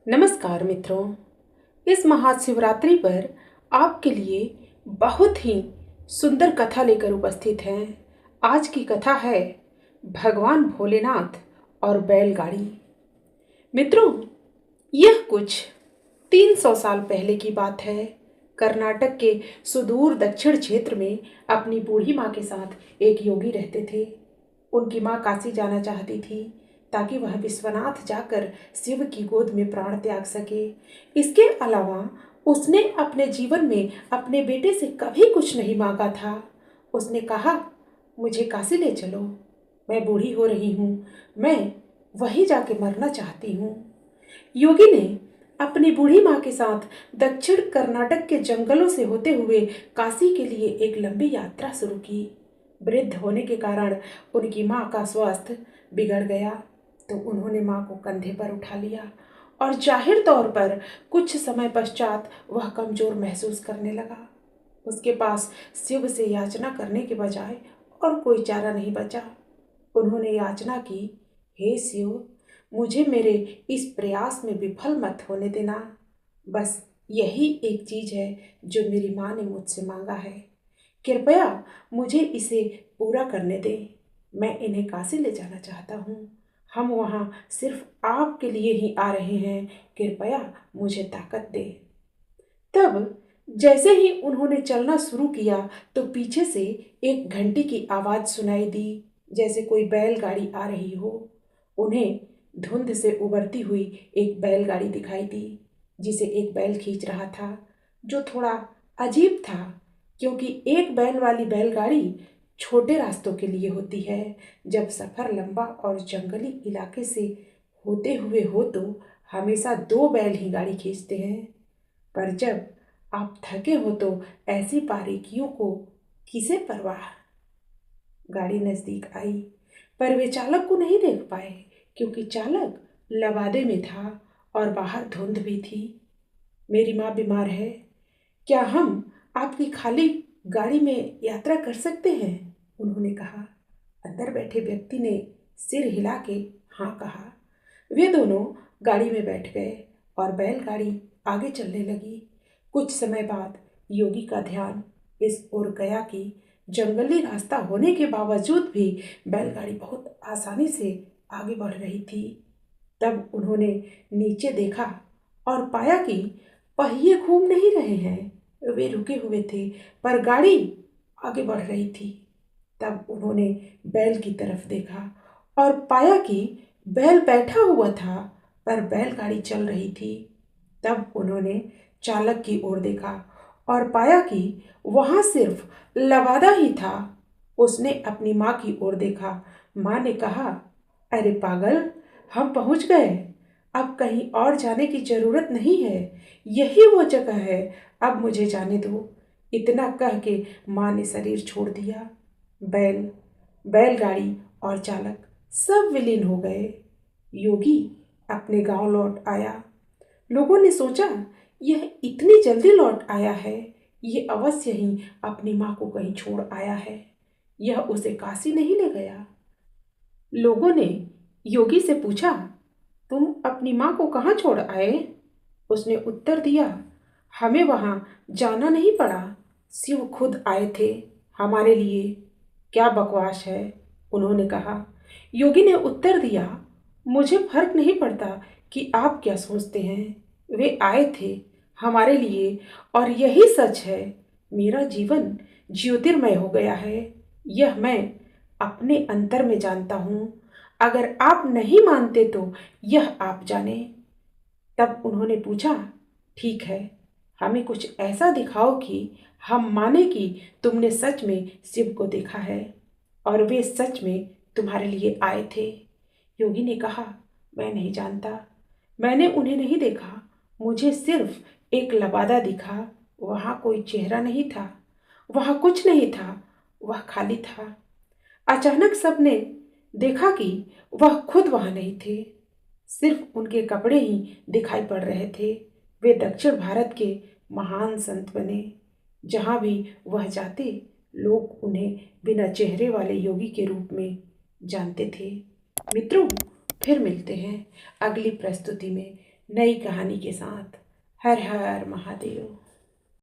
नमस्कार मित्रों। इस महाशिवरात्रि पर आपके लिए बहुत ही सुंदर कथा लेकर उपस्थित हैं। आज की कथा है भगवान भोलेनाथ और बैलगाड़ी। मित्रों, यह कुछ 300 साल पहले की बात है। कर्नाटक के सुदूर दक्षिण क्षेत्र में अपनी बूढ़ी माँ के साथ एक योगी रहते थे। उनकी माँ काशी जाना चाहती थी ताकि वह विश्वनाथ जाकर शिव की गोद में प्राण त्याग सके। इसके अलावा उसने अपने जीवन में अपने बेटे से कभी कुछ नहीं मांगा था। उसने कहा, मुझे काशी ले चलो, मैं बूढ़ी हो रही हूँ, मैं वहीं जाके मरना चाहती हूँ। योगी ने अपनी बूढ़ी माँ के साथ दक्षिण कर्नाटक के जंगलों से होते हुए काशी के लिए एक लंबी यात्रा शुरू की। वृद्ध होने के कारण उनकी माँ का स्वास्थ्य बिगड़ गया, तो उन्होंने माँ को कंधे पर उठा लिया और जाहिर तौर पर कुछ समय पश्चात वह कमजोर महसूस करने लगा। उसके पास शिव से याचना करने के बजाय और कोई चारा नहीं बचा। उन्होंने याचना की, हे शिव, मुझे मेरे इस प्रयास में विफल मत होने देना। बस यही एक चीज है जो मेरी माँ ने मुझसे मांगा है। कृपया मुझे इसे पूरा करने दें। मैं इन्हें काशी ले जाना चाहता हूँ। हम वहाँ सिर्फ आपके लिए ही आ रहे हैं। कृपया मुझे ताकत दे। तब जैसे ही उन्होंने चलना शुरू किया तो पीछे से एक घंटी की आवाज सुनाई दी, जैसे कोई बैलगाड़ी आ रही हो। उन्हें धुंध से उबरती हुई एक बैलगाड़ी दिखाई दी जिसे एक बैल खींच रहा था, जो थोड़ा अजीब था क्योंकि एक बैल वाली बैलगाड़ी छोटे रास्तों के लिए होती है। जब सफर लंबा और जंगली इलाके से होते हुए हो तो हमेशा दो बैल ही गाड़ी खींचते हैं, पर जब आप थके हो तो ऐसी बारीकियों को किसे परवाह। गाड़ी नजदीक आई, पर वे चालक को नहीं देख पाए क्योंकि चालक लवादे में था और बाहर धुंध भी थी। मेरी माँ बीमार है, क्या हम आपकी खाली गाड़ी में यात्रा कर सकते हैं? उन्होंने कहा। अंदर बैठे व्यक्ति ने सिर हिला के हाँ कहा। वे दोनों गाड़ी में बैठ गए और बैलगाड़ी आगे चलने लगी। कुछ समय बाद योगी का ध्यान इस ओर गया कि जंगली रास्ता होने के बावजूद भी बैलगाड़ी बहुत आसानी से आगे बढ़ रही थी। तब उन्होंने नीचे देखा और पाया कि पहिए घूम नहीं रहे हैं, वे रुके हुए थे, पर गाड़ी आगे बढ़ रही थी। तब उन्होंने बैल की तरफ देखा और पाया कि बैल बैठा हुआ था, पर बैलगाड़ी चल रही थी। तब उन्होंने चालक की ओर देखा और पाया कि वहां सिर्फ लवादा ही था। उसने अपनी माँ की ओर देखा। माँ ने कहा, अरे पागल, हम पहुंच गए, अब कहीं और जाने की जरूरत नहीं है, यही वो जगह है, अब मुझे जाने दो। इतना कह के माँ ने शरीर छोड़ दिया। बैल, बैलगाड़ी और चालक सब विलीन हो गए। योगी अपने गांव लौट आया। लोगों ने सोचा, यह इतनी जल्दी लौट आया है, ये अवश्य ही अपनी माँ को कहीं छोड़ आया है, यह उसे काशी नहीं ले गया। लोगों ने योगी से पूछा, तुम अपनी माँ को कहाँ छोड़ आए? उसने उत्तर दिया, हमें वहां जाना नहीं पड़ा, शिव खुद आए थे हमारे लिए। क्या बकवास है, उन्होंने कहा। योगी ने उत्तर दिया, मुझे फर्क नहीं पड़ता कि आप क्या सोचते हैं, वे आए थे हमारे लिए और यही सच है। मेरा जीवन ज्योतिर्मय हो गया है, यह मैं अपने अंतर में जानता हूँ। अगर आप नहीं मानते तो यह आप जाने। तब उन्होंने पूछा, ठीक है, हमें कुछ ऐसा दिखाओ कि हम माने कि तुमने सच में शिव को देखा है और वे सच में तुम्हारे लिए आए थे। योगी ने कहा, मैं नहीं जानता, मैंने उन्हें नहीं देखा, मुझे सिर्फ एक लबादा दिखा। वहाँ कोई चेहरा नहीं था, वहाँ कुछ नहीं था, वह खाली था। अचानक सबने देखा कि वह खुद वहाँ नहीं थे, सिर्फ उनके कपड़े ही दिखाई पड़ रहे थे। वे दक्षिण भारत के महान संत बने। जहाँ भी वह जाते, लोग उन्हें बिना चेहरे वाले योगी के रूप में जानते थे। मित्रों, फिर मिलते हैं अगली प्रस्तुति में। नई कहानी के साथ। हर हर महादेव।